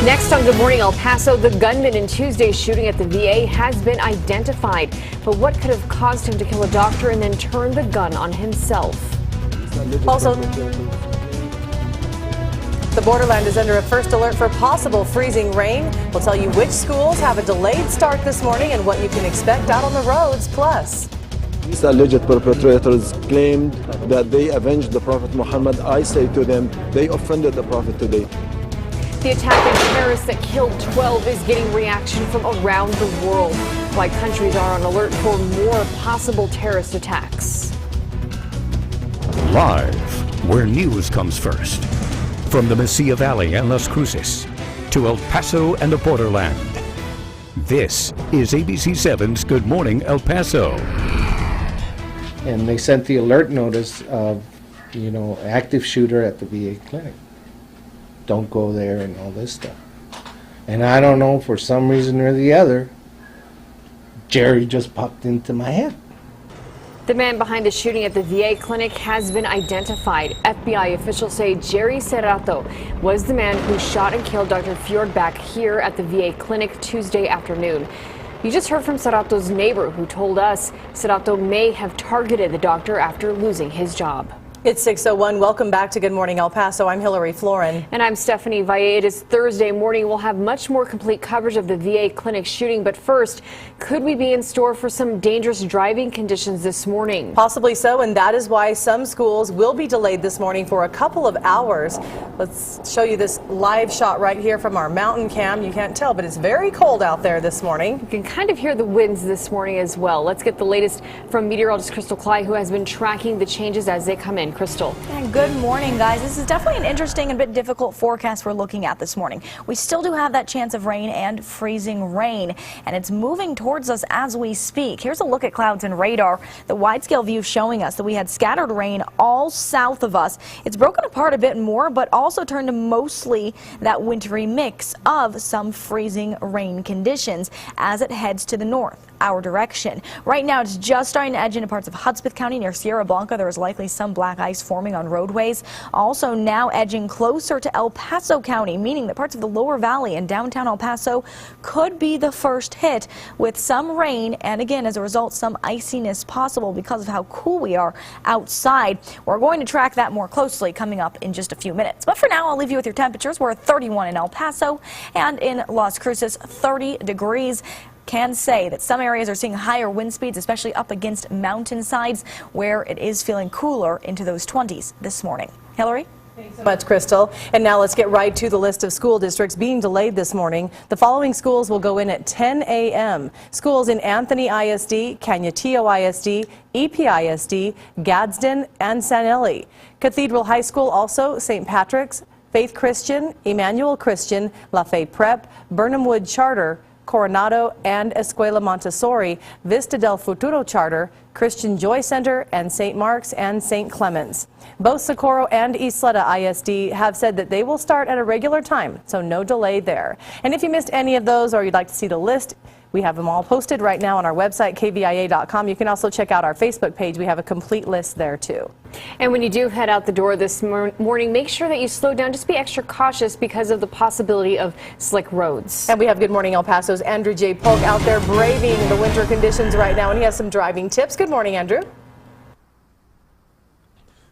Next on Good Morning El Paso, the gunman in Tuesday's shooting at the VA has been identified. But what could have caused him to kill a doctor and then turn the gun on himself? Also, the borderland is under a first alert for possible freezing rain. We'll tell you which schools have a delayed start this morning and what you can expect out on the roads. Plus, these alleged perpetrators claimed that they avenged the Prophet Muhammad. I say to them, they offended the Prophet today. The attack of terrorists that killed 12 is getting reaction from around the world. Why countries are on alert for more possible terrorist attacks. Live, where news comes first. From the Mesilla Valley and Las Cruces to El Paso and the borderland. This is ABC 7's Good Morning El Paso. And they sent the alert notice of, active shooter at the VA clinic. Don't go there and all this stuff. And I don't know, for some reason or the other, Jerry just popped into my head. The man behind the shooting at the VA clinic has been identified. FBI officials say Jerry Serrato was the man who shot and killed Dr. Fjordback here at the VA clinic Tuesday afternoon. You just heard from Serrato's neighbor, who told us Serrato may have targeted the doctor after losing his job. it's 6:01. Welcome back to Good Morning El Paso. I'm Hillary Floren. And I'm Stephanie Valle. It is Thursday morning. We'll have much more complete coverage of the VA clinic shooting. But first, could we be in store for some dangerous driving conditions this morning? Possibly so, and that is why some schools will be delayed this morning for a couple of hours. Let's show you this live shot right here from our mountain cam. You can't tell, but it's very cold out there this morning. You can kind of hear the winds this morning as well. Let's get the latest from meteorologist Crystal Cly, who has been tracking the changes as they come in. Crystal. And good morning, guys. This is definitely an interesting and bit difficult forecast we're looking at this morning. We still do have that chance of rain and freezing rain, and it's moving towards us as we speak. Here's a look at clouds and radar. The wide-scale view showing us that we had scattered rain all south of us. It's broken apart a bit more, but also turned to mostly that wintry mix of some freezing rain conditions as it heads to the north, our direction. Right now, it's just starting to edge into parts of Hudspeth County near Sierra Blanca. There is likely some black ice forming on roadways. Also now edging closer to El Paso County, meaning that parts of the lower valley and downtown El Paso could be the first hit with some rain and, again, as a result, some iciness possible because of how cool we are outside. We're going to track that more closely coming up in just a few minutes. But for now, I'll leave you with your temperatures. We're at 31 in El Paso and in Las Cruces, 30 degrees. Can say that some areas are seeing higher wind speeds, especially up against mountainsides where it is feeling cooler into those 20s this morning. Hillary? Thanks so much, Crystal. And now let's get right to the list of school districts being delayed this morning. The following schools will go in at 10 a.m. Schools in Anthony ISD, Cañutillo ISD, EP ISD, Gadsden, and San Eli. Cathedral High School also, St. Patrick's, Faith Christian, Emmanuel Christian, La Fe Prep, Burnham Wood Charter, Coronado and Escuela Montessori, Vista del Futuro Charter, Christian Joy Center, and St. Mark's and St. Clements. Both Socorro and Isleta ISD have said that they will start at a regular time, so no delay there. And if you missed any of those or you'd like to see the list, we have them all posted right now on our website, KVIA.com. You can also check out our Facebook page. We have a complete list there, too. And when you do head out the door this morning, make sure that you slow down. Just be extra cautious because of the possibility of slick roads. And we have Good Morning El Paso's Andrew J. Polk out there braving the winter conditions right now, and he has some driving tips. Good morning, Andrew.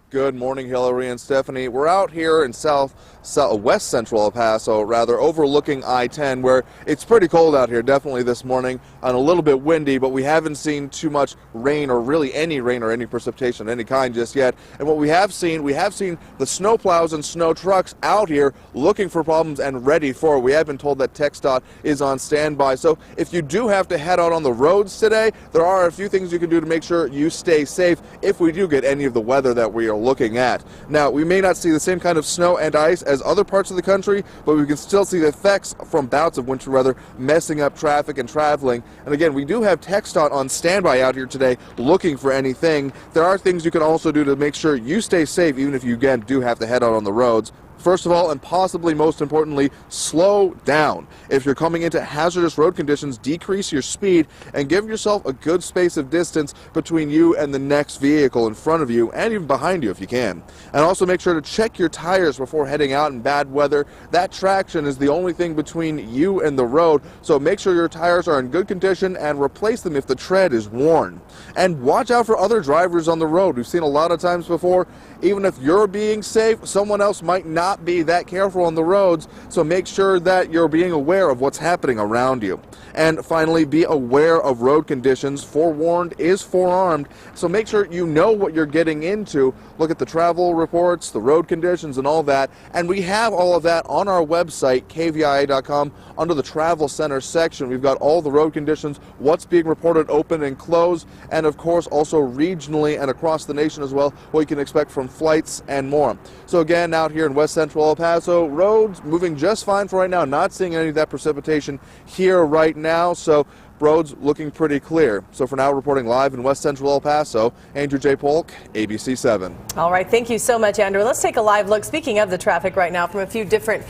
Good morning, Hillary and Stephanie. We're out here in west central El Paso, rather, overlooking I-10, where it's pretty cold out here, definitely this morning, and a little bit windy, but we haven't seen too much rain, or really any rain or any precipitation of any kind just yet. And what we have seen the snow plows and snow trucks out here looking for problems and ready for it. We have been told that TxDOT is on standby. So if you do have to head out on the roads today, there are a few things you can do to make sure you stay safe if we do get any of the weather that we are looking at. Now, we may not see the same kind of snow and ice as other parts of the country, but we can still see the effects from bouts of winter weather messing up traffic and traveling. And again, we do have TxDOT on standby out here today looking for anything. There are things you can also do to make sure you stay safe, even if you, again, do have to head out on the roads. First of all, and possibly most importantly, slow down. If you're coming into hazardous road conditions, decrease your speed and give yourself a good space of distance between you and the next vehicle in front of you and even behind you if you can. And also make sure to check your tires before heading out in bad weather. That traction is the only thing between you and the road, so make sure your tires are in good condition and replace them if the tread is worn. And watch out for other drivers on the road. We've seen a lot of times before, even if you're being safe, someone else might not be that careful on the roads, so make sure that you're being aware of what's happening around you. And finally, be aware of road conditions. Forewarned is forearmed, so make sure you know what you're getting into. Look at the travel reports, the road conditions, and all that. And we have all of that on our website, KVIA.com, under the Travel Center section. We've got all the road conditions, what's being reported open and closed, and of course also regionally and across the nation as well, what you can expect from flights and more. So again, out here in West Central El Paso, roads moving just fine for right now. Not seeing any of that precipitation here right now, so roads looking pretty clear. So for now, reporting live in West Central El Paso, Andrew J. Polk, ABC 7. All right, thank you so much, Andrew. Let's take a live look, speaking of the traffic right now, from a few different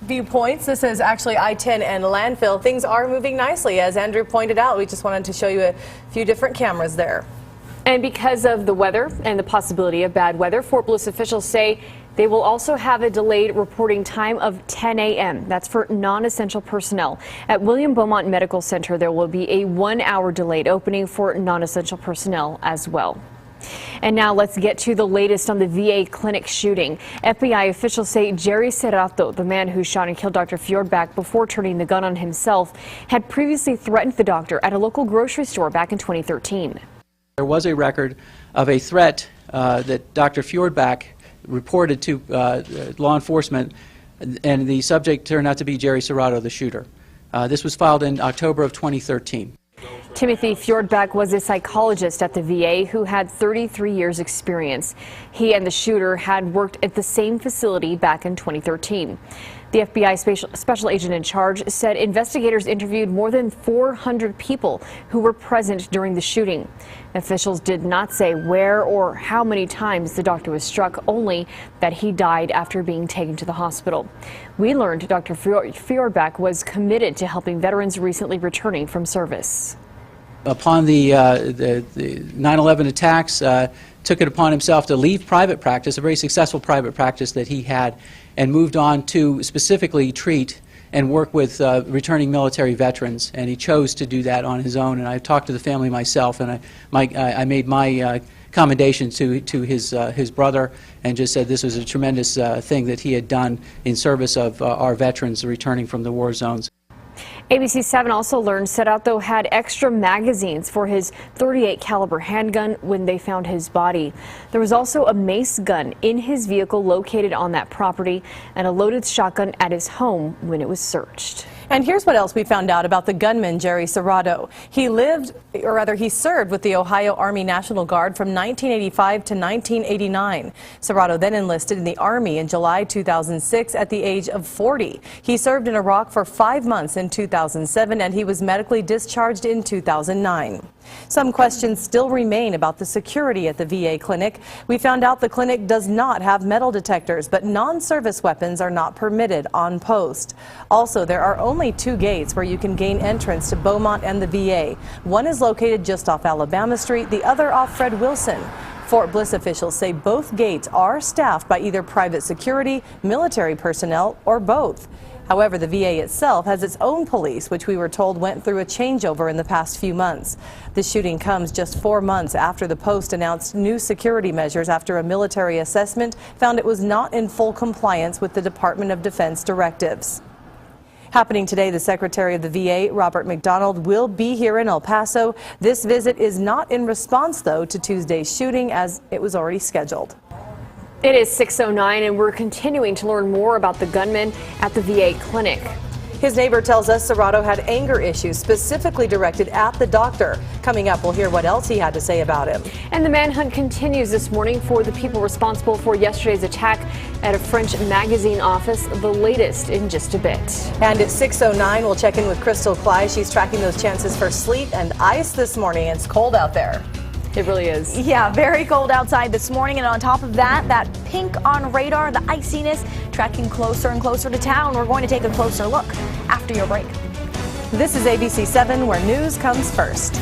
viewpoints. This is actually I-10 and Landfill. Things are moving nicely, as Andrew pointed out. We just wanted to show you a few different cameras there. And because of the weather and the possibility of bad weather, Fort Bliss officials say they will also have a delayed reporting time of 10 a.m. That's for non-essential personnel. At William Beaumont Medical Center, there will be a 1-hour delayed opening for non-essential personnel as well. And now let's get to the latest on the VA clinic shooting. FBI officials say Jerry Serrato, the man who shot and killed Dr. Fjordback before turning the gun on himself, had previously threatened the doctor at a local grocery store back in 2013. There was a record of a threat that Dr. Fjordback reported to law enforcement, and the subject turned out to be Jerry Serrato, the shooter. This was filed in October of 2013. Timothy Fjordback was a psychologist at the VA who had 33 years experience. He and the shooter had worked at the same facility back in 2013. The FBI special agent in charge said investigators interviewed more than 400 people who were present during the shooting. Officials did not say where or how many times the doctor was struck, only that he died after being taken to the hospital. We learned Dr. Fjordback was committed to helping veterans recently returning from service. Upon the 9/11 attacks, took it upon himself to leave private practice, a very successful private practice that he had, and moved on to specifically treat and work with returning military veterans. And he chose to do that on his own. And I talked to the family myself, and I made my commendation to his brother, and just said this was a tremendous thing that he had done in service of our veterans returning from the war zones. ABC 7 also learned Serrato had extra magazines for his .38 caliber handgun when they found his body. There was also a mace gun in his vehicle located on that property, and a loaded shotgun at his home when it was searched. And here's what else we found out about the gunman, Jerry Serrato. He served with the Ohio Army National Guard from 1985 to 1989. Serrato then enlisted in the Army in July 2006 at the age of 40. He served in Iraq for 5 months in 2007, and he was medically discharged in 2009. Some questions still remain about the security at the VA clinic. We found out the clinic does not have metal detectors, but non-service weapons are not permitted on post. Also, there are only 2 gates where you can gain entrance to Beaumont and the VA. One is located just off Alabama Street, the other off Fred Wilson. Fort Bliss officials say both gates are staffed by either private security, military personnel, or both. However, the VA itself has its own police, which we were told went through a changeover in the past few months. The shooting comes just 4 months after the Post announced new security measures after a military assessment found it was not in full compliance with the Department of Defense directives. Happening today, the Secretary of the VA, Robert McDonald, will be here in El Paso. This visit is not in response, though, to Tuesday's shooting, as it was already scheduled. It is 6:09, and we're continuing to learn more about the gunman at the VA clinic. His neighbor tells us Serrato had anger issues specifically directed at the doctor. Coming up, we'll hear what else he had to say about him. And the manhunt continues this morning for the people responsible for yesterday's attack at a French magazine office, the latest in just a bit. And at 6:09, we'll check in with Crystal Cly. She's tracking those chances for sleet and ice this morning. It's cold out there. It really is. Yeah, very cold outside this morning, and on top of that, that pink on radar, the iciness, tracking closer and closer to town. We're going to take a closer look after your break. This is ABC 7, where news comes first.